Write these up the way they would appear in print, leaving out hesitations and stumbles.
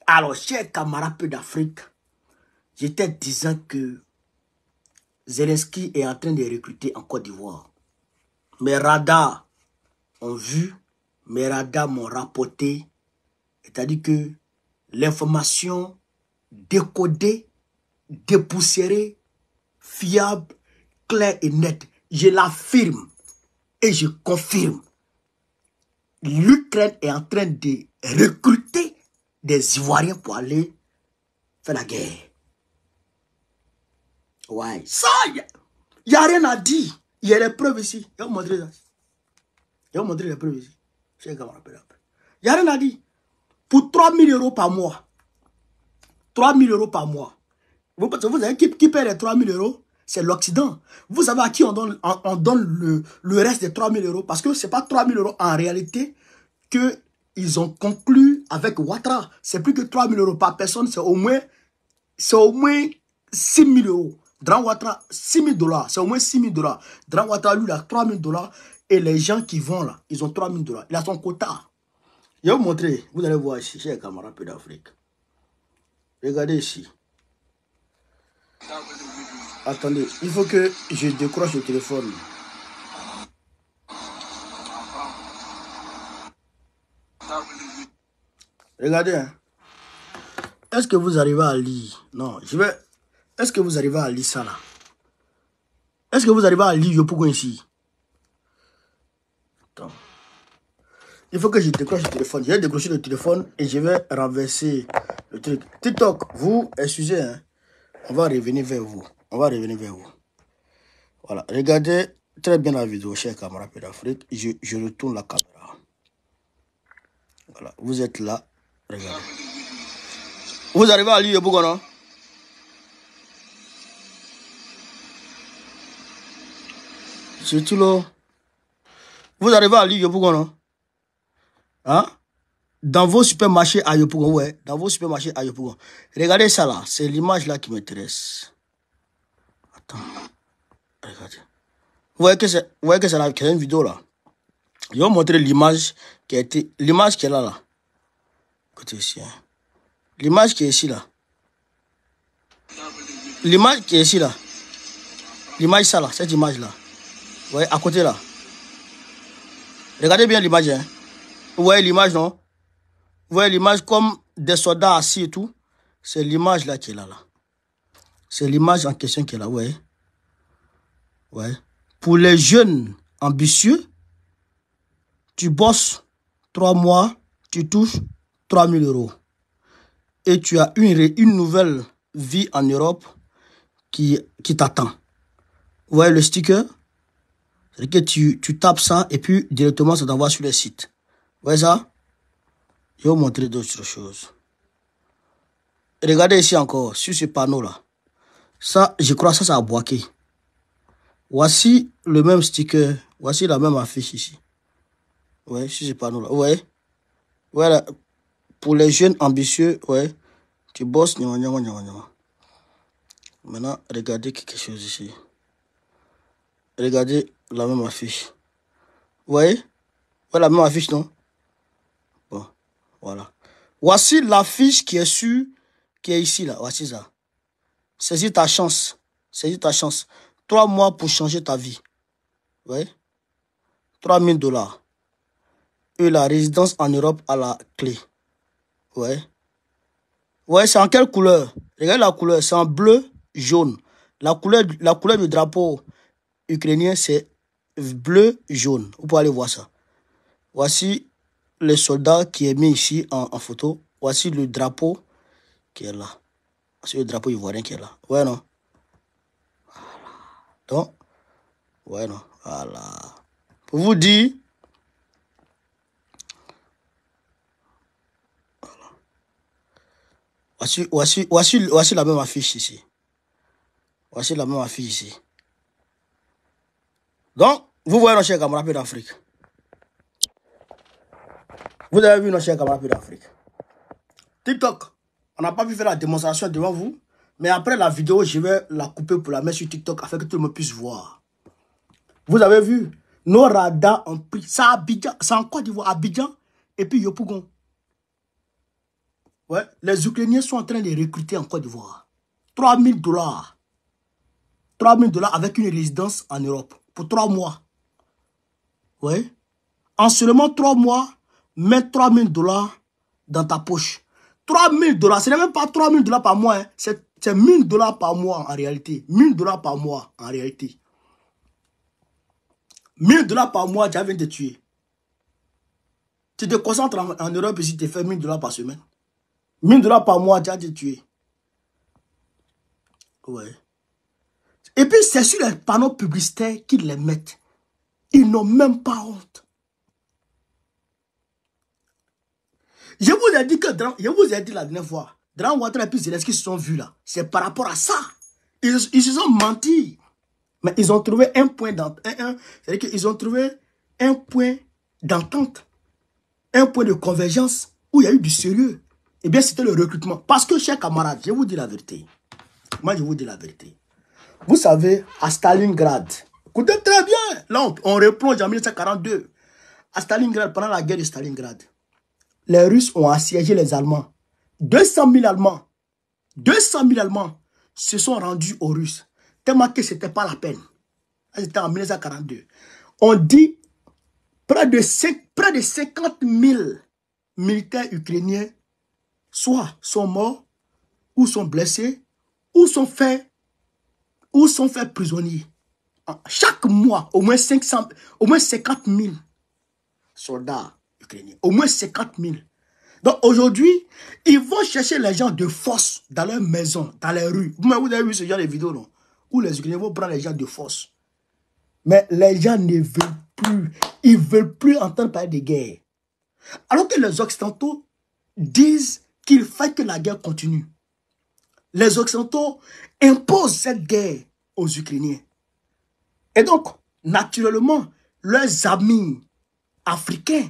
Alors, chers camarades peu d'Afrique, j'étais disant que Zelensky est en train de recruter en Côte d'Ivoire. Mes radars ont vu, mes radars m'ont rapporté, c'est-à-dire que l'information décodée, dépoussiérée, fiable, claire et nette, je l'affirme et je confirme. L'Ukraine est en train de recruter des Ivoiriens pour aller faire la guerre. Ouais, ça, il n'y a rien à dire. Il y a les preuves ici. Je vais vous montrer ça. Je vais vous montrer les preuves ici. Il n'y a rien à dire. Pour 3 000 € par mois. 3 000 € par mois. Vous savez qui paie les 3 000 €? C'est l'Occident. Vous savez à qui on donne le reste des 3 000 €? Parce que ce n'est pas 3 000 € en réalité qu'ils ont conclu avec Ouattara. C'est plus que 3 000 € par personne. C'est au moins 6 000 €. Dran Ouattara, 6 000 $. C'est au moins 6 000 $. Dran Ouattara, lui, il a 3 000 $. Et les gens qui vont là, ils ont 3 000 $. Il a son quota. Je vais vous montrer. Vous allez voir ici, chez les camarades peu d'Afrique. Regardez ici. Attendez, il faut que je décroche le téléphone. Regardez, hein. Est-ce que vous arrivez à lire? Non, je vais... Est-ce que vous arrivez à lire ça là? Est-ce que vous arrivez à lire Yopougon ici? Attends. Il faut que je décroche le téléphone. Je vais décrocher le téléphone et je vais renverser le truc. TikTok, vous, excusez, hein. On va revenir vers vous. On va revenir vers vous. Voilà. Regardez très bien la vidéo, chers camarades d'Afrique. Je retourne la caméra. Voilà. Vous êtes là. Regardez. Vous arrivez à lire Yopougon, non? C'est tout là. Vous arrivez à lire Yopougon, non? Hein? Dans vos supermarchés à Yopougon, ouais. Dans vos supermarchés à Yopougon. Regardez ça là. C'est l'image là qui m'intéresse. Attends. Regardez. Vous voyez que c'est une vidéo là. Je vais vous montrer l'image qui a été. L'image qui est là. Écoutez ici. Hein. L'image qui est ici là. L'image qui est ici là. L'image ça là. Cette image là. Vous voyez, à côté là. Regardez bien l'image. Hein. Vous voyez l'image, non? Vous voyez l'image comme des soldats assis et tout. C'est l'image là qui est là. C'est l'image en question qui est là. Vous voyez? Ouais. Pour les jeunes ambitieux, tu bosses 3 mois, tu touches 3 000 €. Et tu as une nouvelle vie en Europe qui t'attend. Vous voyez le sticker? C'est que tu tapes ça et puis directement ça t'envoie sur les sites. Vous voyez ça? Je vais vous montrer d'autres choses. Regardez ici encore, sur ce panneau là. Ça, je crois ça a boaqué. Voici le même sticker. Voici la même affiche ici. Ouais, sur ce panneau là. Ouais. Voilà. Pour les jeunes ambitieux, ouais. Tu bosses. Maintenant, regardez quelque chose ici. Regardez la même affiche. Vous voyez? Voilà la même affiche, non? Bon, voilà. Voici l'affiche qui est ici, là. Voici ça. Saisis ta chance. Saisis ta chance. 3 mois pour changer ta vie. Vous voyez? 3 000 $. Et la résidence en Europe à la clé. Vous voyez? Vous voyez, c'est en quelle couleur? Regardez la couleur. C'est en bleu, jaune. La couleur du drapeau ukrainien, c'est bleu, jaune. Vous pouvez aller voir ça. Voici le soldat qui est mis ici en photo. Voici le drapeau qui est là. Voici le drapeau ivoirien qui est là. Ouais, non? Voilà. Donc, ouais, non? Voilà. Pour vous dire, voilà. Voici la même affiche ici. Voici la même affiche ici. Donc, vous voyez nos chers camarades d'Afrique. Vous avez vu nos chers camarades d'Afrique. TikTok, on n'a pas pu faire la démonstration devant vous. Mais après la vidéo, je vais la couper pour la mettre sur TikTok afin que tout le monde puisse voir. Vous avez vu, nos radars ont pris. C'est Abidjan, c'est en Côte d'Ivoire, Abidjan et puis Yopougon. Ouais, les Ukrainiens sont en train de recruter en Côte d'Ivoire. 3 000 dollars. 3 000 dollars avec une résidence en Europe. Pour 3 mois. Ouais. En seulement 3 mois, mets 3 000 dollars dans ta poche. 3 000 dollars, ce n'est même pas 3 000 dollars par mois. Hein. C'est 1 000 dollars par mois en réalité. 1 000 dollars par mois en réalité. 1 000 dollars par mois, tu viens de te tuer. Tu te concentres en Europe et si tu fais 1 000 dollars par semaine. 1 000 dollars par mois, tu vas te tuer. Ouais. Et puis, c'est sur les panneaux publicitaires qu'ils les mettent. Ils n'ont même pas honte. Je vous ai dit que, je vous ai dit la dernière fois, Dragan Ouattara et puis Zelensky se sont vus là. C'est par rapport à ça. Ils se sont menti. Mais ils ont trouvé un point d'entente. C'est-à-dire qu'ils ont trouvé un point d'entente. Un point de convergence où il y a eu du sérieux. Eh bien, c'était le recrutement. Parce que, chers camarades, je vous dis la vérité. Moi, je vous dis la vérité. Vous savez, à Stalingrad, écoutez très bien, là, on replonge en 1942. À Stalingrad, pendant la guerre de Stalingrad, les Russes ont assiégé les Allemands. 200 000 Allemands. 200 000 Allemands se sont rendus aux Russes. Tellement que ce n'était pas la peine. C'était en 1942. On dit près de 50 000 militaires ukrainiens soit sont morts, ou sont blessés, ou sont faits prisonniers. Chaque mois, au moins 50 000 soldats ukrainiens. Au moins 50 000. Donc aujourd'hui, ils vont chercher les gens de force dans leurs maisons, dans les rues. Vous avez vu ce genre de vidéos, non? Où les Ukrainiens vont prendre les gens de force. Mais les gens ne veulent plus. Ils ne veulent plus entendre parler de guerre. Alors que les Occidentaux disent qu'il faut que la guerre continue. Les Occidentaux imposent cette guerre aux Ukrainiens. Et donc, naturellement, leurs amis africains,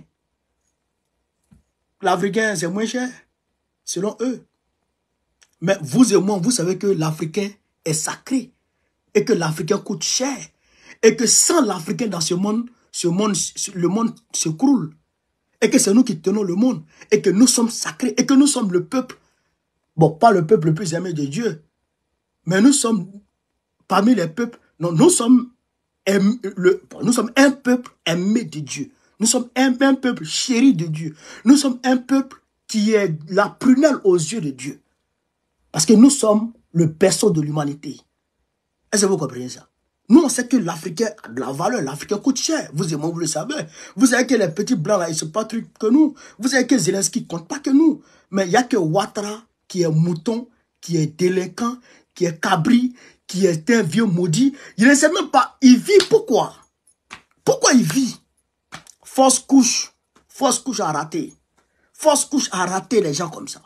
l'Africain c'est moins cher, selon eux. Mais vous et moi, vous savez que l'Africain est sacré et que l'Africain coûte cher. Et que sans l'Africain dans ce monde, le monde s'écroule. Et que c'est nous qui tenons le monde. Et que nous sommes sacrés. Et que nous sommes le peuple. Bon, pas le peuple le plus aimé de Dieu. Mais nous sommes parmi les peuples. Non, nous sommes un peuple aimé de Dieu. Nous sommes un peuple chéri de Dieu. Nous sommes un peuple qui est la prunelle aux yeux de Dieu. Parce que nous sommes le berceau de l'humanité. Est-ce que vous comprenez ça? Nous, on sait que l'Africain a de la valeur. L'Africain coûte cher. Vous et moi, vous le savez. Vous savez que les petits blancs, là, ils ne sont pas trucs que nous. Vous savez que Zelensky ne compte pas que nous. Mais il n'y a que Ouattara qui est mouton, qui est délinquant, qui est cabri, qui est un vieux maudit. Il ne sait même pas. Il vit pourquoi? Pourquoi il vit? Fausse couche à rater. Fausse couche à rater les gens comme ça.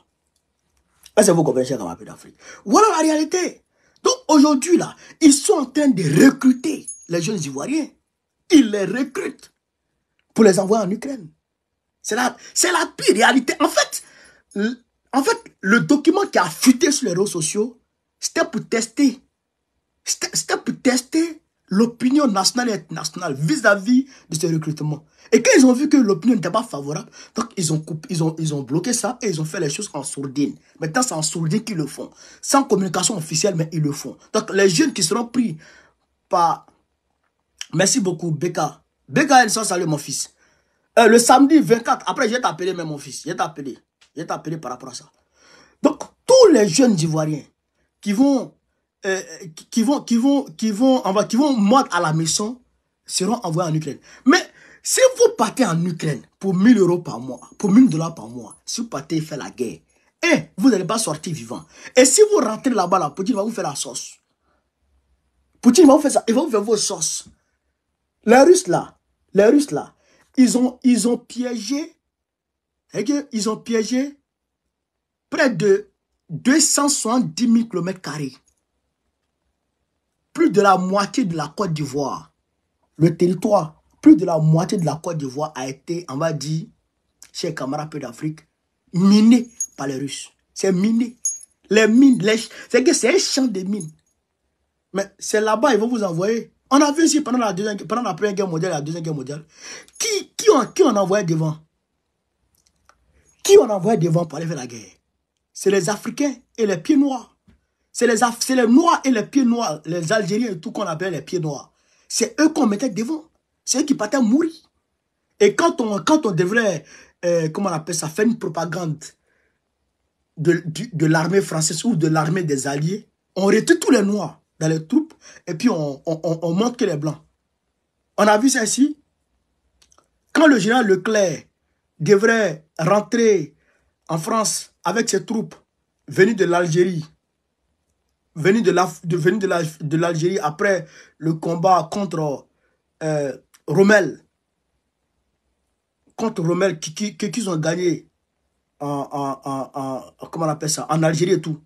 Est-ce que vous comprenez, cher camarade d'Afrique? Voilà la réalité. Donc aujourd'hui, là, ils sont en train de recruter les jeunes Ivoiriens. Ils les recrutent pour les envoyer en Ukraine. C'est la pire réalité. En fait, le document qui a fuité sur les réseaux sociaux, c'était pour tester. C'était pour tester l'opinion nationale et internationale vis-à-vis de ce recrutement. Et quand ils ont vu que l'opinion n'était pas favorable, donc ils ont bloqué ça et ils ont fait les choses en sourdine. Maintenant, c'est en sourdine qu'ils le font. Sans communication officielle, mais ils le font. Donc, les jeunes qui seront pris par... Merci beaucoup, Beka. Beka, ils sont salués, mon fils. Le samedi 24, après, je vais t'appeler même mon fils. Je vais t'appeler par rapport à ça. Donc, tous les jeunes Ivoiriens qui vont mordre à la maison seront envoyés en Ukraine. Mais si vous partez en Ukraine pour 1 000 € par mois, pour 1 000 $ par mois, si vous partez faire la guerre, vous n'allez pas sortir vivant. Et si vous rentrez là-bas, là, Poutine va vous faire la sauce. Poutine va vous faire ça, il va vous faire vos sauces. Les Russes là, ils ont piégé, ils ont piégé près de 270 000 km². Plus de la moitié de la Côte d'Ivoire, le territoire, plus de la moitié de la Côte d'Ivoire a été, on va dire, chers camarades d'Afrique, miné par les Russes. C'est miné. Les mines, c'est que c'est un champ de mines. Mais c'est là-bas, ils vont vous envoyer. On a vu ici pendant la Première Guerre mondiale et la Deuxième Guerre mondiale. Qui on envoyait devant? Qui on envoyait devant pour aller faire la guerre? c'est les Africains et les pieds noirs. C'est les Noirs et les pieds noirs, les Algériens et tout qu'on appelle les pieds noirs. C'est eux qu'on mettait devant. C'est eux qui partaient mourir. Et quand on devrait, comment on appelle ça, faire une propagande de l'armée française ou de l'armée des Alliés, on retire tous les Noirs dans les troupes et puis on montre que les Blancs. On a vu ça ici. Quand le général Leclerc devrait rentrer en France avec ses troupes venues de l'Algérie, venues de l'Algérie après le combat contre Rommel, qu'ils ont gagné comment on appelle ça, en Algérie et tout.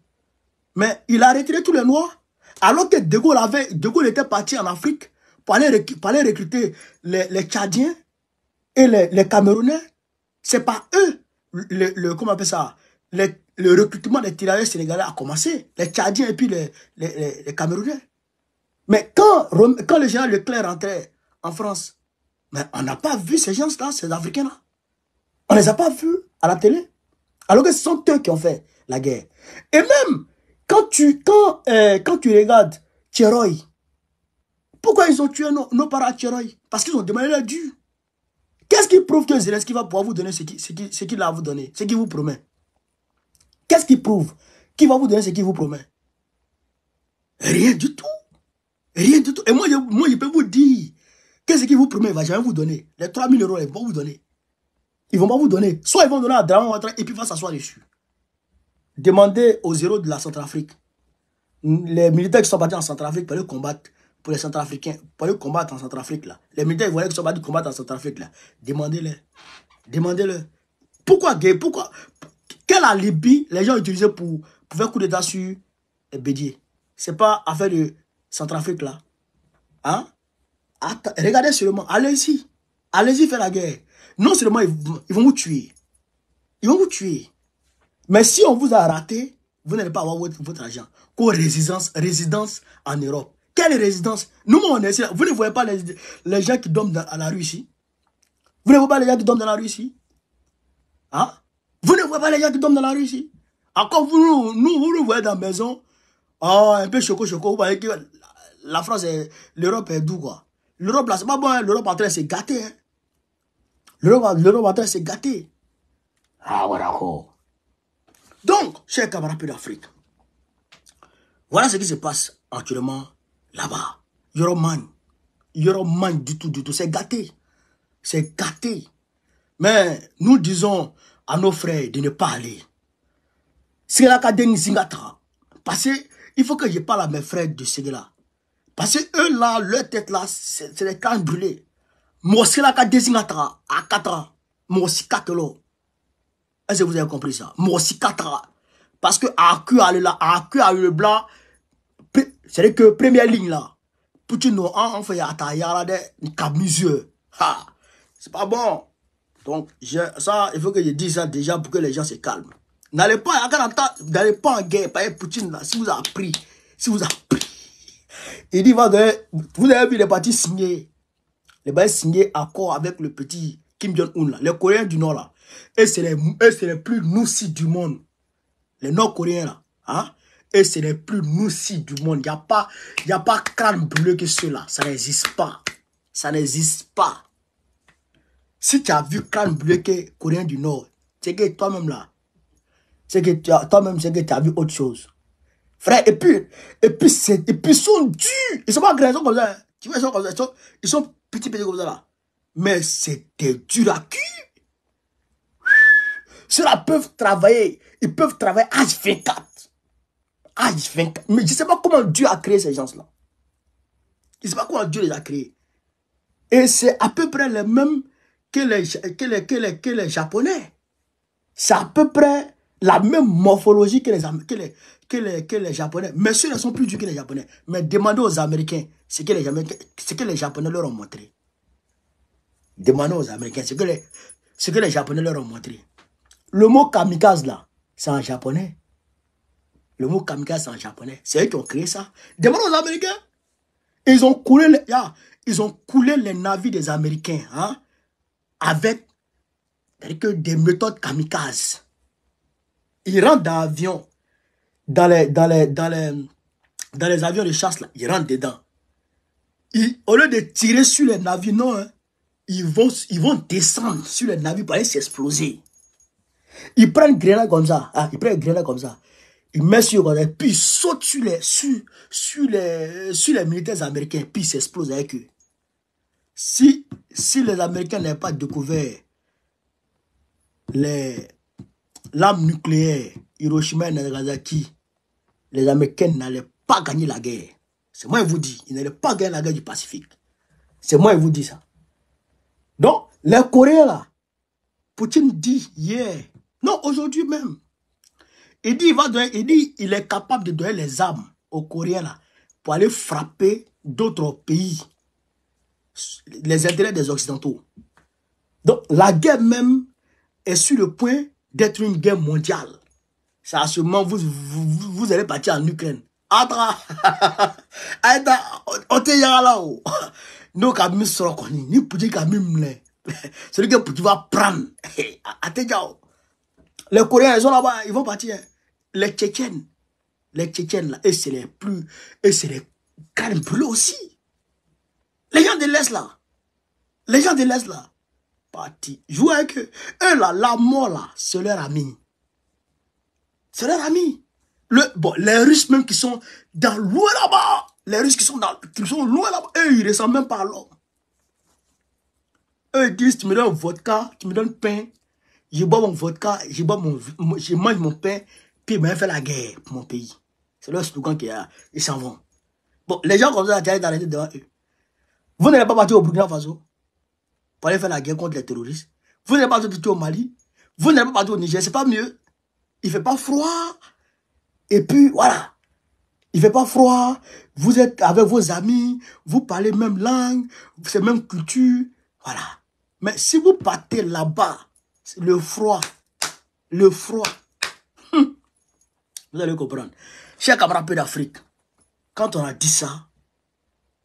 Mais il a retiré tous les Noirs, alors que De Gaulle était parti en Afrique pour aller recruter les Tchadiens et les Camerounais. C'est pas eux, comment on appelle ça, le recrutement des tirailleurs sénégalais a commencé, les Tchadiens et puis les Camerounais. Mais quand le général Leclerc rentrait en France, mais on n'a pas vu ces gens-là, ces Africains-là. On ne les a pas vus à la télé. Alors que ce sont eux qui ont fait la guerre. Et même, quand tu regardes Tcheroy, pourquoi ils ont tué nos parents à Tcheroy? Parce qu'ils ont demandé leur dû. Qu'est-ce qui prouve que Zelensky va pouvoir vous donner ce qu'il a à vous donner, ce qu'il vous promet? Qu'est-ce qui prouve qu'il va vous donner ce qu'il vous promet? Rien du tout. Rien du tout. Et moi, je peux vous dire que ce qu'il vous promet, il ne va jamais vous donner. Les 3 000 euros, ils vont vous donner. Ils ne vont pas vous donner. Soit ils vont donner à Draman Ouattara et puis il va s'asseoir dessus. Demandez aux héros de la Centrafrique. Les militaires qui sont partis en Centrafrique pour aller combattre pour les Centrafricains, pour aller combattre en Centrafrique là. Les militaires ivoiriens qui sont partis combattre en Centrafrique là. Demandez-les. Demandez-le. Pourquoi? Quel alibi les gens utilisaient pour faire coup d'état sur Bédier? C'est pas affaire de Centrafrique là. Hein? Regardez seulement. Allez-y. Allez-y faire la guerre. Non seulement ils vont vous tuer. Ils vont vous tuer. Mais si on vous a raté, vous n'allez pas avoir votre argent. Qu'aux résidence en Europe. Quelle résidence? Nous, on est ici. Vous ne voyez pas les gens qui dorment à la rue ici? Vous ne voyez pas les gens qui dorment dans la rue ici? Hein? Vous ne voyez pas les gens qui dorment dans la rue ici? Encore vous nous voyez dans la maison. Oh, un peu choco. Vous voyez que la France, l'Europe est doux quoi. L'Europe là, c'est pas bon. Hein? L'Europe est en train de se gâter. Hein? L'Europe est en train de se gâter. Ah, voilà quoi. Donc, chers camarades d'Afrique, voilà ce qui se passe actuellement là-bas. Euroman du tout. C'est gâté. C'est gâté. Mais nous disons à nos frères de ne pas aller. C'est la cadence Zingatra. Parce qu'il faut que je parle à mes frères de ce là. Parce que eux là, leur tête là, c'est des crânes brûlés. Moi, c'est la cadence Zingatra à 4 ans. Moi aussi 4 ans. Est-ce que vous avez compris ça? Moi aussi 4 ans. Parce que à le blanc, c'est que première ligne là. Poutine, on fait atayara de camiseux. C'est pas bon. Donc, ça, il faut que je dise ça déjà pour que les gens se calment. N'allez pas en guerre par Poutine là, si vous avez pris. Il dit, vous avez vu les partis signer. Les partis signés accord avec le petit Kim Jong-un là, les Coréens du Nord là. Et c'est les plus noussis du monde. Les Nord-Coréens là. Hein? Et c'est les plus noussis du monde. Il n'y a pas crâne bleu que ceux-là. Ça n'existe pas. Ça n'existe pas. Si tu as vu crâne bleu que Coréen du Nord, c'est que toi-même là, c'est que tu as vu autre chose. Frère, et puis ils sont durs. Ils sont pas grands, ils sont comme ça. Tu vois, ils sont comme ça. Ils sont petits comme ça là. Mais c'était dur à cuire. Ceux-là peuvent travailler. Ils peuvent travailler H24. H24. Mais je ne sais pas comment Dieu a créé ces gens-là. Je ne sais pas comment Dieu les a créés. Et c'est à peu près les mêmes que les Japonais. C'est à peu près la même morphologie que les Japonais. Mais ceux ne sont plus durs que les Japonais. Mais demandez aux Américains ce que les Japonais leur ont montré. Demandez aux Américains ce que les Japonais leur ont montré. Le mot kamikaze là, c'est en japonais. Le mot kamikaze, c'est en japonais. C'est eux qui ont créé ça. Demandez aux Américains. Ils ont coulé les navires des Américains avec des méthodes kamikazes. il rentre dans l'avion, dans les avions de chasse, là, il rentre dedans. Au lieu de tirer sur les navires, non, hein, ils vont descendre sur les navires pour aller s'exploser. Ils prennent grenade comme ça, hein, ils prennent grenade comme ça. Ils mettent sur grenade, puis ils sautent sur les militaires américains, puis ils s'explosent avec eux. Si les Américains n'avaient pas découvert l'arme nucléaire, Hiroshima et Nagasaki, les Américains n'allaient pas gagner la guerre. C'est moi qui vous dis, ils n'allaient pas gagner la guerre du Pacifique. C'est moi qui vous dis ça. Donc, les Coréens là, Poutine dit hier, non, aujourd'hui même, il dit, il est capable de donner les armes aux Coréens là, pour aller frapper d'autres pays, les intérêts des Occidentaux. Donc, la guerre même est sur le point d'être une guerre mondiale. C'est à ce moment vous allez partir en Ukraine. Atra, on te yara là-haut. Nous, Kamim sera connu, ni Poutine Kamim là. Celui que tu vas prendre. Les Coréens, ils sont là-bas, ils vont partir. Les Tchétchènes là, et c'est les plus, et c'est les calmes bleus aussi. Les gens de l'Est là, partis, jouer avec eux. Eux là, la mort là, c'est leur ami. C'est leur ami. Les Russes même qui sont dans loin là-bas, les Russes qui sont loin là-bas, eux ils ne ressemblent même pas à l'homme. Eux ils disent, tu me donnes vodka, tu me donnes pain, je bois mon vodka, je mange mon pain, puis ils m'ont fait la guerre pour mon pays. C'est leur slogan qu'il y a, ils s'en vont. Bon, les gens comme ça, tu as arrêté devant eux. Vous n'allez pas partir au Burkina Faso pour aller faire la guerre contre les terroristes. Vous n'allez pas partir au Mali. Vous n'allez pas partir au Niger, c'est pas mieux. Il fait pas froid. Et puis, voilà. Il fait pas froid. Vous êtes avec vos amis. Vous parlez même langue. C'est même culture. Voilà. Mais si vous partez là-bas, le froid. Vous allez comprendre. Chers camarades d'Afrique, quand on a dit ça,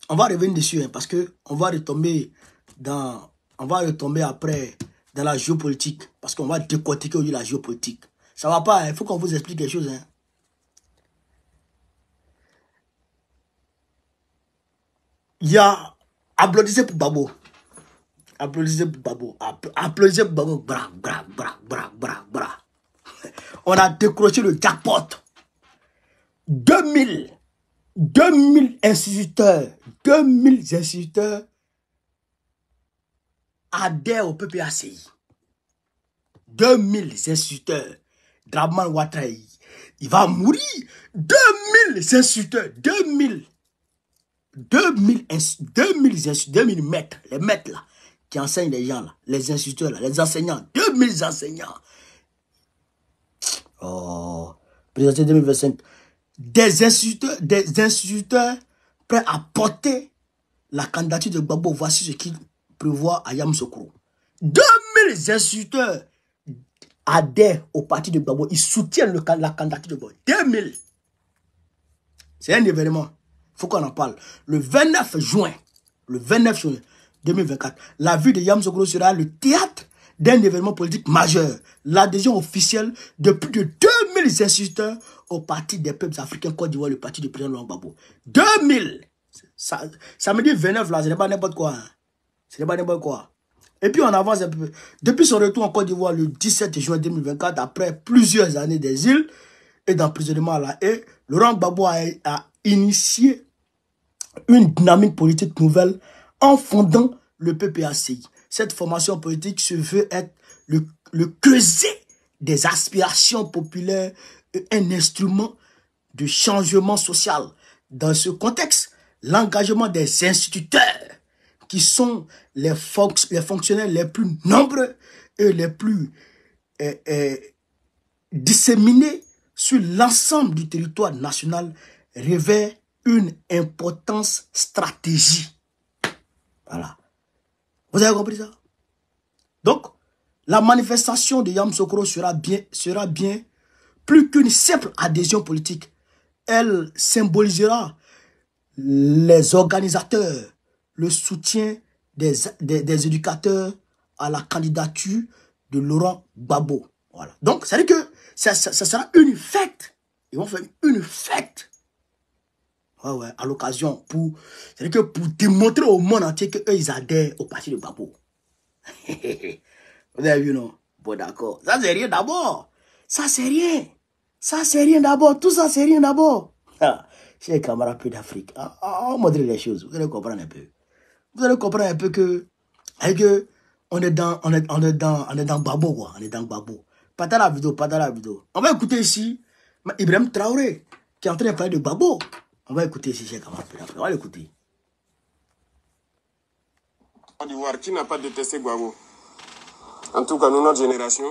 on va revenir dessus, hein, parce que on va retomber après dans la géopolitique, parce qu'on va décortiquer aujourd'hui la géopolitique. Ça va pas, il faut qu'on vous explique quelque chose. Hein. Il y a applaudissez pour Babo. Applaudissez pour Babo. Applaudissez pour Babo. Bra. On a décroché le jackpot. 2000 instituteurs adhèrent au PPACI. 2000 instituteurs. Draman Ouattara, il va mourir. 2000 instituteurs. 2000 maîtres. Les maîtres là, qui enseignent les gens là. Les instituteurs là, les enseignants. 2000 enseignants. Oh, présenté 2025. Des instituteurs prêts à porter la candidature de Gbagbo. Voici ce qu'il prévoit à Yamoussoukro. 2000 instituteurs adhèrent au parti de Gbagbo. Ils soutiennent la candidature de Gbagbo. 2000. C'est un événement. Il faut qu'on en parle. Le 29 juin 2024, la ville de Yamoussoukro sera le théâtre d'un événement politique majeur. L'adhésion officielle de plus de 2000 instituteurs au Parti des peuples africains Côte d'Ivoire, le parti du président Laurent Gbagbo. 2000. Ça me dit 29 là, ce n'est pas n'importe quoi. Hein. Ce n'est pas n'importe quoi. Et puis on avance un peu. Depuis son retour en Côte d'Ivoire le 17 juin 2024, après plusieurs années d'exil et d'emprisonnement à la haie, Laurent Gbagbo a initié une dynamique politique nouvelle en fondant le PPACI. Cette formation politique se veut être le creuset des aspirations populaires et un instrument de changement social. Dans ce contexte, l'engagement des instituteurs, qui sont les fonctionnaires les plus nombreux et les plus disséminés sur l'ensemble du territoire national, revêt une importance stratégique. Voilà. Vous avez compris ça? Donc, la manifestation de Yamoussoukro sera bien plus qu'une simple adhésion politique. Elle symbolisera les organisateurs, le soutien des éducateurs à la candidature de Laurent Gbagbo. Voilà. Donc, ça veut dire que ça sera une fête. Ils vont faire une fête. Ouais, ouais, à l'occasion. C'est-à-dire que pour démontrer au monde entier qu'eux, ils adhèrent au parti de Gbagbo. Vous avez vu, non? Bon, d'accord. Ça, c'est rien d'abord. Ça, c'est rien. Ça, c'est rien d'abord. Tout ça, c'est rien d'abord. Chers camarades peu d'Afrique, on montrer les choses. Vous allez comprendre un peu. Vous allez comprendre un peu que, on est dans Gbagbo, quoi. On est dans Gbagbo. Pas dans la vidéo, pas dans la vidéo. On va écouter ici Ibrahim Traoré, qui est en train de parler de Gbagbo. On va écouter ici, chers camarades peu d'Afrique. On va l'écouter. Qui n'a pas détesté Gbagbo? En tout cas, nous, notre génération,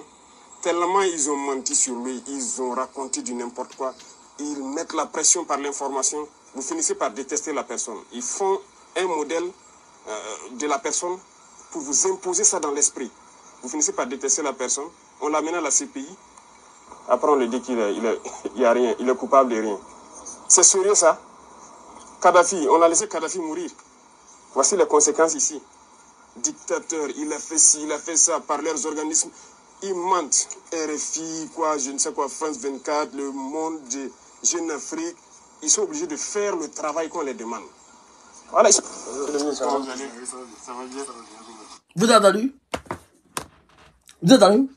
tellement ils ont menti sur lui, ils ont raconté du n'importe quoi, ils mettent la pression par l'information, vous finissez par détester la personne. Ils font un modèle de la personne pour vous imposer ça dans l'esprit. Vous finissez par détester la personne, on l'amène à la CPI, après on lui dit qu'il n'y a rien, il est coupable de rien. C'est sérieux ça? Kadhafi, on a laissé Kadhafi mourir. Voici les conséquences ici. Dictateur, il a fait ci, il a fait ça par leurs organismes. Ils mentent. RFI, quoi, je ne sais quoi, France 24, Le Monde, Jeune Afrique. Ils sont obligés de faire le travail qu'on les demande. Voilà. Vous avez entendu? Vous avez entendu?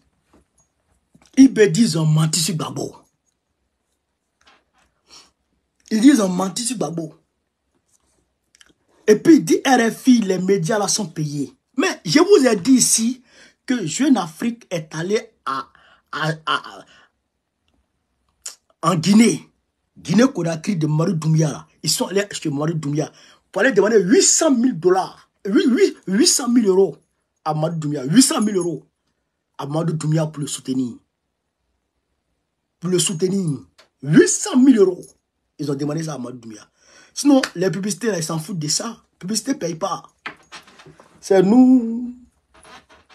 Ils disent on menti sur Gbagbo. Ils disent on menti sur Gbagbo. Et puis, il dit RFI, les médias là sont payés. Mais je vous ai dit ici que Jeune Afrique est allé en Guinée. Guinée-Conakry de Mamadou Doumbia là. Ils sont allés chez Mamadou Doumbia pour aller demander 800 000 dollars. 800 000 euros à Mamadou Doumbia. 800 000 euros à Mamadou Doumbia pour le soutenir. Pour le soutenir. 800 000 euros. Ils ont demandé ça à Mamadou Doumbia. Sinon, les publicités, là, ils s'en foutent de ça. La publicité ne paye pas. C'est nous.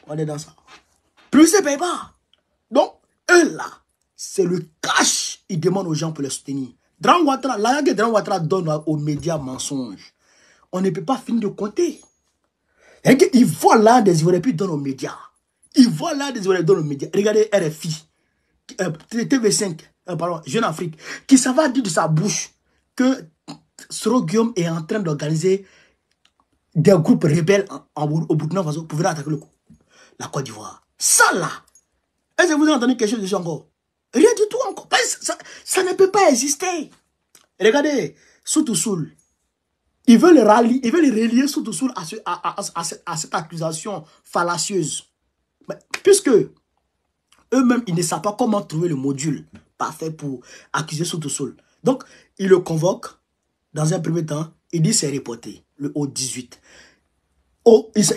On est dans ça. La publicité ne paye pas. Donc, eux, là, c'est le cash. Ils demandent aux gens pour les soutenir. Dran Ouattara, l'argent que Dran Ouattara donne aux médias mensonges, on ne peut pas finir de compter. Ils voient là des Ivoiriens, puis ils donnent aux médias. Ils voient là des Ivoiriens, ils donnent aux médias. Regardez RFI, TV5, pardon, Jeune Afrique, qui ça va dire de sa bouche que Soro Guillaume est en train d'organiser des groupes rebelles au Burkina Faso pour venir attaquer la Côte d'Ivoire. Ça là, est-ce que vous avez entendu quelque chose de ça encore? Rien du tout encore. Ça ne peut pas exister. Regardez, Soutou Soul. Ils veulent relier Soutou Soul à cette accusation fallacieuse. Mais, puisque eux-mêmes, ils ne savent pas comment trouver le module parfait pour accuser Soutou Soul. Donc, ils le convoquent. Dans un premier temps, ils disent c'est reporté, au 18.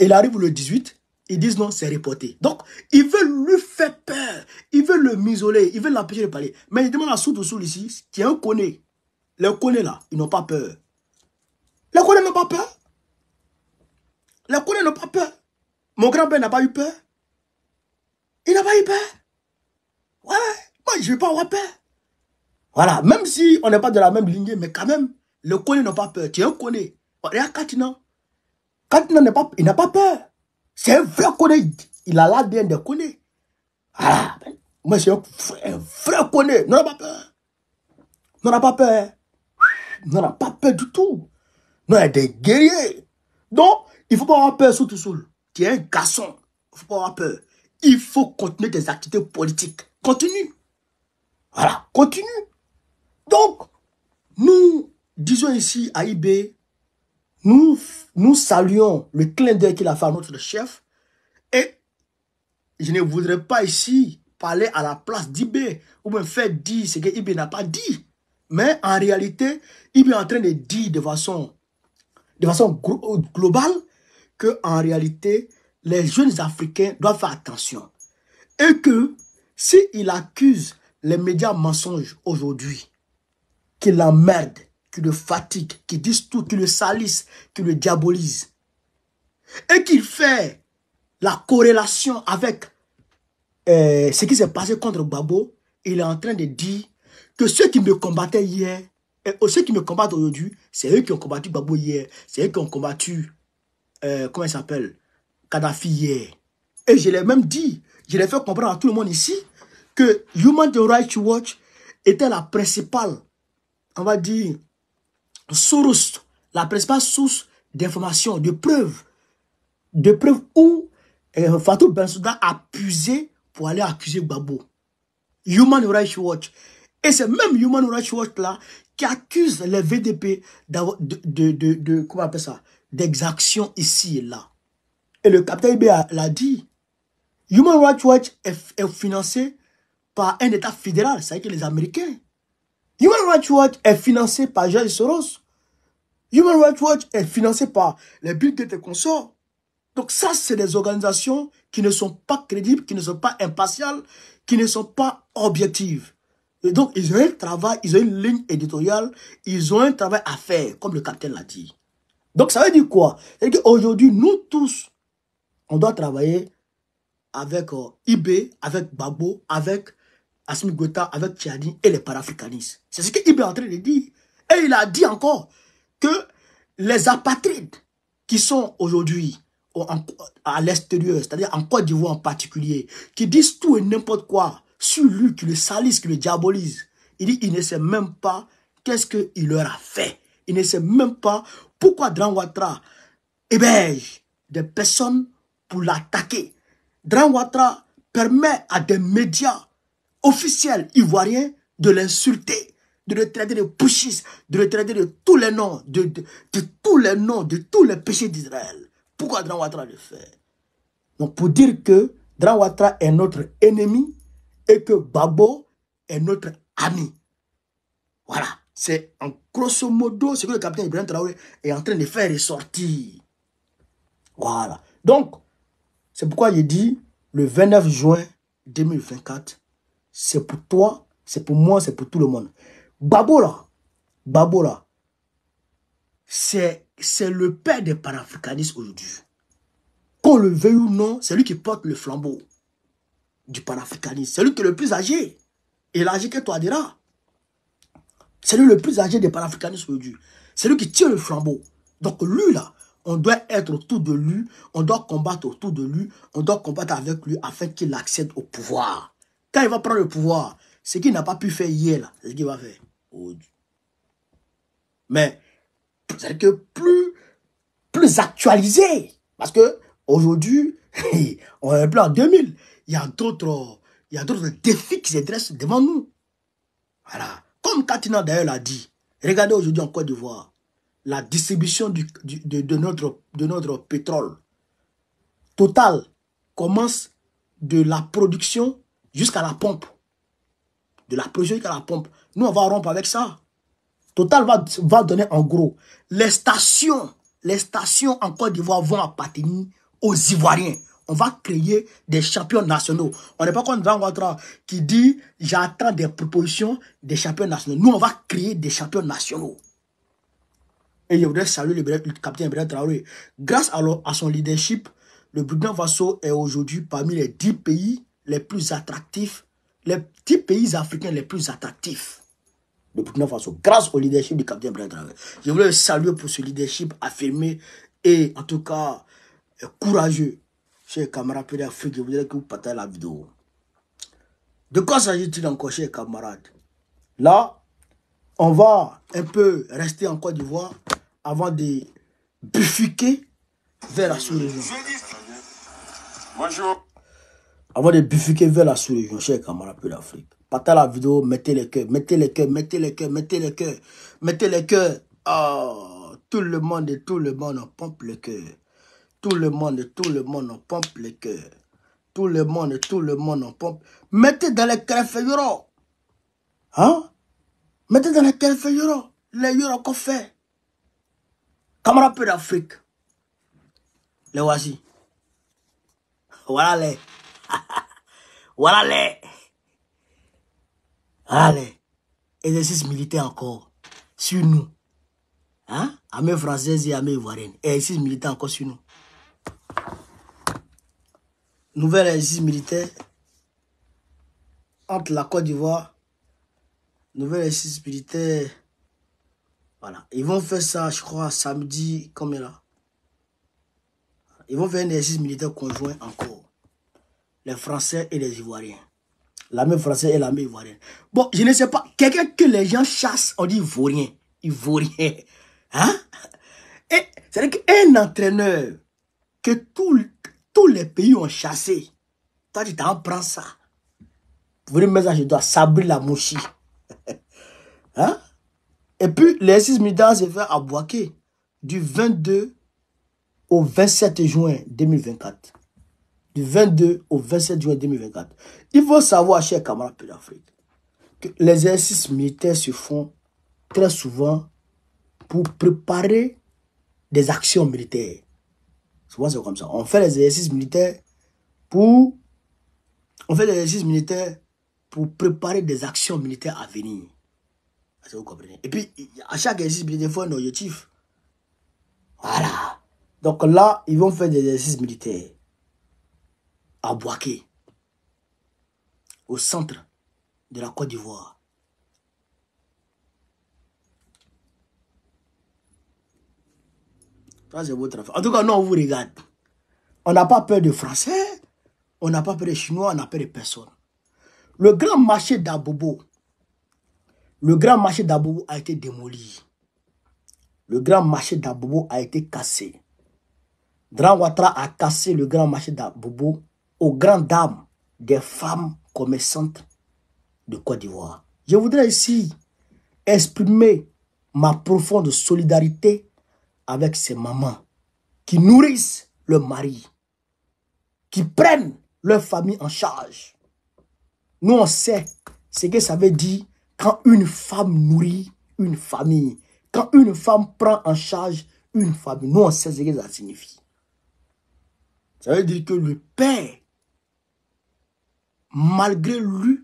Il arrive le 18, ils disent non, c'est reporté. Donc, ils veulent lui faire peur. Ils veulent le m'isoler, ils veulent l'empêcher de parler. Mais ils demandent à Soutou Soul ici, qui est un connaît. Les connaît là, ils n'ont pas peur. Les connaît n'ont pas peur. Les connaît n'ont pas peur. Mon grand-père n'a pas eu peur. Il n'a pas eu peur. Ouais, moi je ne vais pas avoir peur. Voilà, même si on n'est pas de la même lignée, mais quand même, le Kone n'a pas peur. Tu es un Kone. Regarde Katina. Katina il n'a pas peur. C'est un vrai Kone. Il a l'ADN de Kone. Ah, moi, c'est un vrai Kone. Non, n'a pas peur. Non, n'a pas peur. Non, n'a pas peur du tout. Non, il y a des guerriers. Donc, il ne faut pas avoir peur, surtout Soul. Tu es un garçon. Il ne faut pas avoir peur. Il faut continuer tes activités politiques. Continue. Voilà, continue. Donc, nous disons ici à IB, nous saluons le clin d'œil qu'il a fait à notre chef. Et je ne voudrais pas ici parler à la place d'IB ou me faire dire ce que IB n'a pas dit. Mais en réalité, IB est en train de dire de façon globale que en réalité, les jeunes Africains doivent faire attention. Et que s'il accuse les médias mensonges aujourd'hui, qui l'emmerdent, qui le fatiguent, qui disent tout, qui le salissent, qui le diabolisent, et qu'il fait la corrélation avec ce qui s'est passé contre Gbagbo, il est en train de dire que ceux qui me combattaient hier, et ceux qui me combattent aujourd'hui, c'est eux qui ont combattu Gbagbo hier, c'est eux qui ont combattu, comment il s'appelle, Kadhafi hier. Et je l'ai même dit, je l'ai fait comprendre à tout le monde ici, que Human Rights Watch était la principale, on va dire, source, la principale source d'informations, de preuves où Fatou Bensouda a puisé pour aller accuser Gbagbo. Human Rights Watch. Et c'est même Human Rights Watch là qui accuse les VDP comment on appelle ça, d'exactions ici et là. Et le capitaine Ibé l'a dit. Human Rights Watch est financé par un État fédéral, c'est-à-dire que les Américains. Human Rights Watch est financé par George Soros. Human Rights Watch est financé par les Bill Gates et consorts. Donc ça, c'est des organisations qui ne sont pas crédibles, qui ne sont pas impartiales, qui ne sont pas objectives. Et donc, ils ont un travail, ils ont une ligne éditoriale, ils ont un travail à faire, comme le capitaine l'a dit. Donc, ça veut dire quoi? C'est-à-dire qu'aujourd'hui, nous tous, on doit travailler avec IB, avec Gbagbo, avec Assimi Goïta, avec Tchadi et les panafricanistes. C'est ce que IB est en train de dire. Et il a dit encore que les apatrides qui sont aujourd'hui à l'extérieur, c'est-à-dire en Côte d'Ivoire en particulier, qui disent tout et n'importe quoi sur lui, qui le salissent, qui le diabolisent. Il dit, il ne sait même pas qu'est-ce qu'il leur a fait. Il ne sait même pas pourquoi Dran Ouattara héberge des personnes pour l'attaquer. Dran Ouattara permet à des médias officiels ivoiriens de l'insulter, de le traiter de pushistes, de le traiter de tous les noms, de tous les noms, de tous les péchés d'Israël. Pourquoi Dran Ouattara le fait? Donc pour dire que Dran Ouattara est notre ennemi et que Gbagbo est notre ami. Voilà. C'est en grosso modo ce que le capitaine Ibrahim Traoré est en train de faire ressortir. Voilà. Donc, c'est pourquoi il dit le 29 juin 2024, c'est pour toi, c'est pour moi, c'est pour tout le monde. Gbagbo là, c'est le père des panafricanistes aujourd'hui. Qu'on le veuille ou non, c'est lui qui porte le flambeau du panafricanisme. C'est lui qui est le plus âgé. Il est âgé que Touadéra. C'est lui le plus âgé des panafricanistes aujourd'hui. C'est lui qui tient le flambeau. Donc lui là, on doit être autour de lui, on doit combattre autour de lui, on doit combattre avec lui afin qu'il accède au pouvoir. Quand il va prendre le pouvoir, ce qu'il n'a pas pu faire hier là, c'est ce qu'il va faire. Mais c'est que plus actualisé. Parce que aujourd'hui, on est plus en 2000. Il y a d'autres défis qui se dressent devant nous. Voilà. Comme Katina d'ailleurs l'a dit. Regardez aujourd'hui en Côte d'Ivoire. La distribution de notre pétrole. Total commence de la production jusqu'à la pompe. De la production jusqu'à la pompe. Nous, on va rompre avec ça. Total va donner en gros. Les stations en Côte d'Ivoire vont appartenir aux Ivoiriens. On va créer des champions nationaux. On n'est pas comme Dran Ouattara qui dit j'attends des propositions des champions nationaux. Nous, on va créer des champions nationaux. Et je voudrais saluer le capitaine Ibrahim Traoré. Grâce à son leadership, le Burkina Faso est aujourd'hui parmi les 10 pays les plus attractifs, les 10 pays africains les plus attractifs. Le Burkina Faso, grâce au leadership du capitaine Ibrahim Traoré. Je voulais le saluer pour ce leadership affirmé et en tout cas courageux. Chers camarades d'Afrique, je voudrais que vous partagez la vidéo. De quoi s'agit-il encore, chers camarades? Là, on va un peu rester en Côte d'Ivoire avant de bifurquer vers la sous-région. Bonjour. Avant de bifurquer vers la sous-région, chers camarades d'Afrique. Partagez la vidéo, mettez les cœurs, mettez les cœurs, mettez les cœurs, mettez les cœurs, mettez les cœurs. Oh, tout le monde en pompe le cœur. Tout le monde en pompe le cœur. Tout le monde en pompe. Mettez dans les cœurs feuillerons. Hein? Mettez dans les cœurs feuillerons. Les euros qu'on fait. Camarades d'Afrique. Les voici. Voilà les. Voilà les. Voilà les. Exercice militaire encore. Sur nous. Hein? Armée française et armée ivoirienne. Exercice militaire encore sur nous. Nouvel exercice militaire entre la Côte d'Ivoire. Nouvel exercice militaire. Voilà. Ils vont faire ça, je crois, samedi. Combien là? Ils vont faire un exercice militaire conjoint encore. Les Français et les Ivoiriens. L'armée française et l'armée ivoirienne. Bon, je ne sais pas. Quelqu'un que les gens chassent, on dit ivoirien. Ivoirien. Hein? Et c'est-à-dire qu'un entraîneur que tous les pays ont chassé, toi, tu t'en prends ça. Vous venez mettre ça chez toi, Sabri la mouchi. Hein? Et puis, l'exercice militaire s'est fait à Bouaké du 22 au 27 juin 2024. Du 22 au 27 juin 2024. Il faut savoir, chers camarades de l'Afrique, que les exercices militaires se font très souvent pour préparer des actions militaires. Souvent, c'est comme ça. On fait les exercices militaires pour préparer des actions militaires à venir. Vous comprenez? Et puis, à chaque exercice militaire, il faut un objectif. Voilà. Donc là, ils vont faire des exercices militaires à Bouaké, au centre de la Côte d'Ivoire. Ça, c'est votre affaire. En tout cas, nous, on vous regarde. On n'a pas peur de Français, on n'a pas peur de Chinois, on n'a peur de personne. Le grand marché d'Abobo, a été démoli. Le grand marché d'Abobo a été cassé. Grand Ouattara a cassé le grand marché d'Abobo aux grandes dames des femmes commerçantes de Côte d'Ivoire. Je voudrais ici exprimer ma profonde solidarité avec ces mamans qui nourrissent leur mari, qui prennent leur famille en charge. Nous, on sait ce que ça veut dire quand une femme nourrit une famille, quand une femme prend en charge une famille. Nous, on sait ce que ça signifie. Ça veut dire que le père, malgré lui,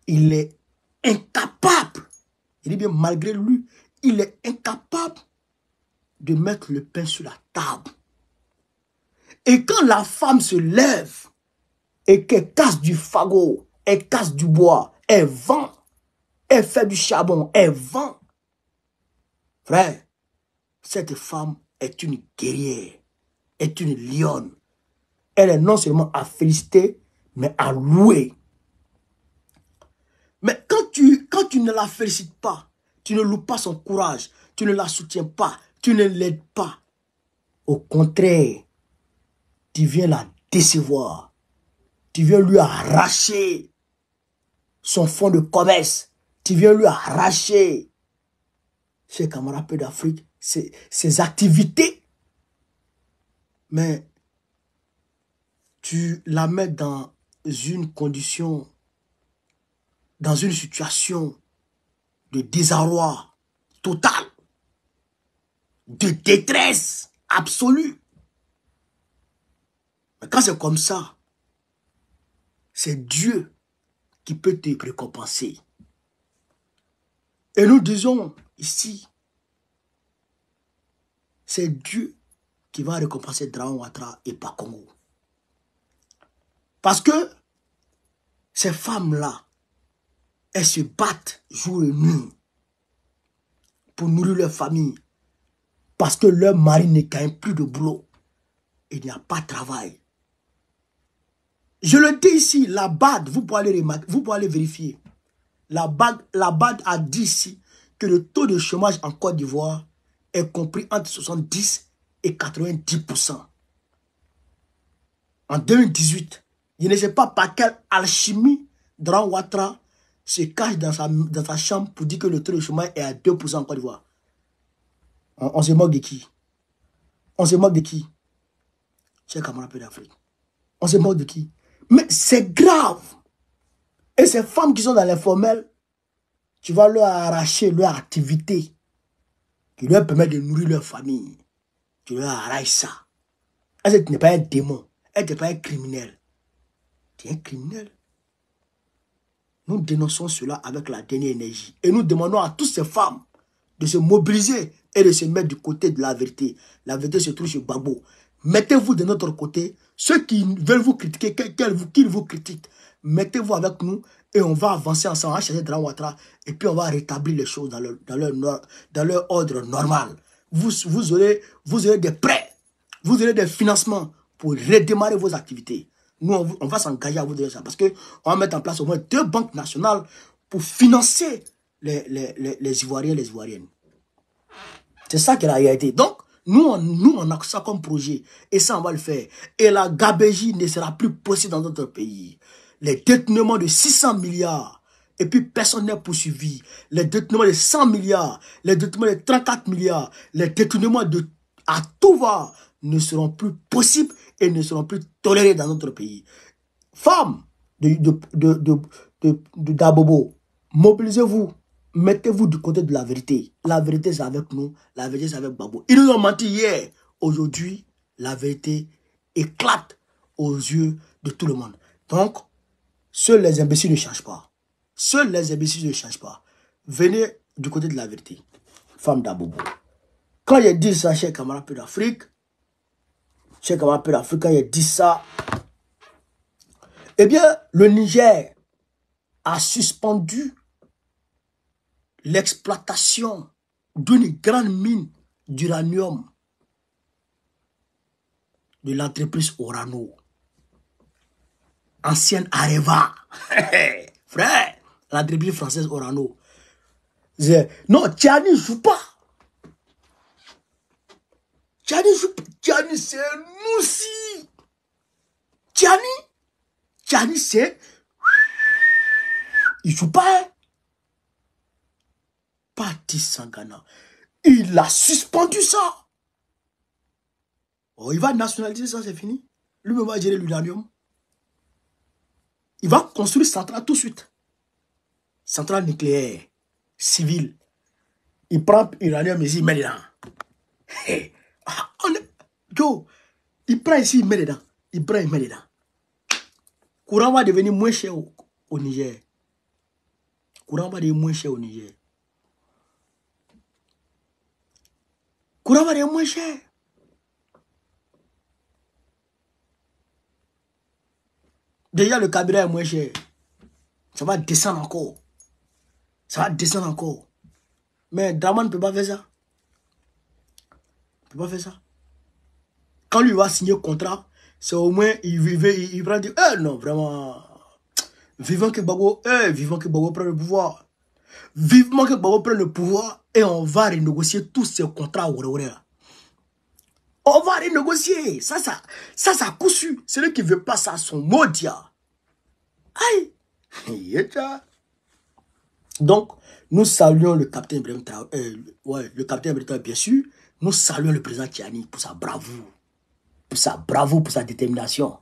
il est incapable. Il dit bien malgré lui, il est incapable de mettre le pain sur la table. Et quand la femme se lève et qu'elle casse du fagot, elle casse du bois, elle vend, elle fait du charbon, elle vend. Frère, cette femme est une guerrière, est une lionne. Elle est non seulement à féliciter, mais à louer. Mais quand tu ne la félicites pas, tu ne loues pas son courage, tu ne la soutiens pas, tu ne l'aides pas. Au contraire, tu viens la décevoir. Tu viens lui arracher son fonds de commerce. Tu viens lui arracher, chers camarades d'Afrique, ses activités. Mais tu la mets dans une condition, dans une situation de désarroi total, de détresse absolue. Mais quand c'est comme ça, c'est Dieu qui peut te récompenser. Et nous disons ici, c'est Dieu qui va récompenser Dragon Ouattara et Pakongo. Parce que ces femmes-là, elles se battent jour et nuit pour nourrir leur famille. Parce que leur mari ne gagne plus de boulot. Il n'y a pas de travail. Je le dis ici, la BAD, vous pouvez aller remarquer, vous pouvez aller vérifier. La BAD a dit ici que le taux de chômage en Côte d'Ivoire est compris entre 70 et 90%. En 2018, je ne sais pas par quelle alchimie Dragon Ouattara se cache dans sa chambre pour dire que le taux de chômage est à 2% en Côte d'Ivoire. On se moque de qui? On se moque de qui? Chers camarades d'Afrique. On se moque de qui? Mais c'est grave. Et ces femmes qui sont dans l'informel, tu vas leur arracher leur activité qui leur permet de nourrir leur famille. Tu leur arraches ça. Elle n'est pas un démon. Elle n'est pas un criminel. Tu es un criminel. Nous dénonçons cela avec la dernière énergie. Et nous demandons à toutes ces femmes de se mobiliser et de se mettre du côté de la vérité. La vérité se trouve chez Gbagbo. Mettez-vous de notre côté. Ceux qui veulent vous critiquer, qu'ils vous critiquent, mettez-vous avec nous et on va avancer ensemble, on va chercher Dragon Ouattara et puis on va rétablir les choses dans leur ordre normal. Vous aurez des prêts, vous aurez des financements pour redémarrer vos activités. Nous, on va s'engager à vous donner ça. Parce qu'on va mettre en place au moins 2 banques nationales pour financer les Ivoiriens et les Ivoiriennes. C'est ça qui est la réalité. Donc, nous, on a ça comme projet. Et ça, on va le faire. Et la gabégie ne sera plus possible dans notre pays. Les détournements de 600 milliards. Et puis, personne n'est poursuivi. Les détournements de 100 milliards. Les détournements de 34 milliards. Les détournements à tout va ne seront plus possibles et ne seront plus tolérés dans notre pays. Femmes d'Abobo, mobilisez-vous. Mettez-vous du côté de la vérité. La vérité, c'est avec nous. La vérité, c'est avec Gbagbo. Ils nous ont menti hier. Aujourd'hui, la vérité éclate aux yeux de tout le monde. Donc, seuls les imbéciles ne changent pas. Seuls les imbéciles ne changent pas. Venez du côté de la vérité. Femme d'Abobo. Quand j'ai dit ça, chers camarades peu d'Afrique, quand j'ai dit ça, eh bien, le Niger a suspendu l'exploitation d'une grande mine d'uranium de l'entreprise Orano, ancienne Areva. Frère, l'entreprise française Orano. Non, Tchani ne joue pas. Tchani, c'est nous aussi. Tchani, c'est... Il ne joue pas, hein. Parti Sangana. Il a suspendu ça. Oh, il va nationaliser ça, c'est fini. Lui-même va gérer l'uranium. Il va construire centrale tout de suite. Centrale nucléaire, civile. Il prend l'uranium ici, il met dedans. Hey. Il prend ici, il met dedans. Il prend, il met dedans. Courant va devenir moins cher au Niger. Courant va devenir moins cher au Niger. Courant va devenir moins cher. Déjà, le carburant est moins cher. Ça va descendre encore. Ça va descendre encore. Mais Draman ne peut pas faire ça. Il ne peut pas faire ça. Quand lui va signer le contrat, c'est au moins, il va dire, non, vraiment, vivant que Gbagbo prenne le pouvoir. Vivement que Gbagbo prenne le pouvoir et on va renégocier tous ces contrats. On va renégocier. Ça, coup sûr. Celui qui ne veut pas ça, son maudit. Aïe. Donc, nous saluons le capitaine Ibrahim Traoré, le capitaine Ibrahim Traoré, bien sûr. Nous saluons le président Tchani pour sa bravoure. Pour sa détermination.